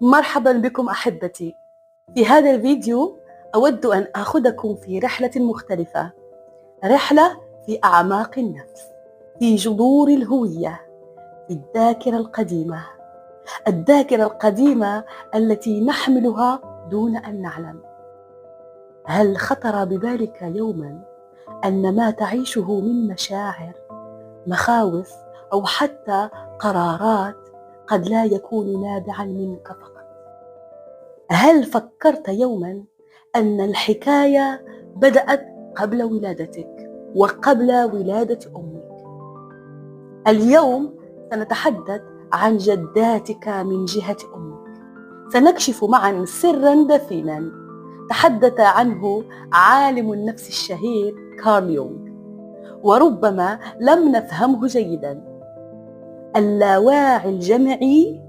مرحبا بكم أحبتي. في هذا الفيديو أود أن آخذكم في رحلة مختلفة، رحلة في أعماق النفس، في جذور الهوية، في الذاكرة القديمة، الذاكرة القديمة التي نحملها دون أن نعلم. هل خطر ببالك يوما أن ما تعيشه من مشاعر، مخاوف أو حتى قرارات قد لا يكون نابعا منك فقط؟ هل فكرت يوما أن الحكاية بدأت قبل ولادتك وقبل ولادة أمك؟ اليوم سنتحدث عن جداتك من جهة أمك. سنكشف معا سرا دفينا تحدث عنه عالم النفس الشهير كارل يونغ، وربما لم نفهمه جيدا: اللاواعي الجمعي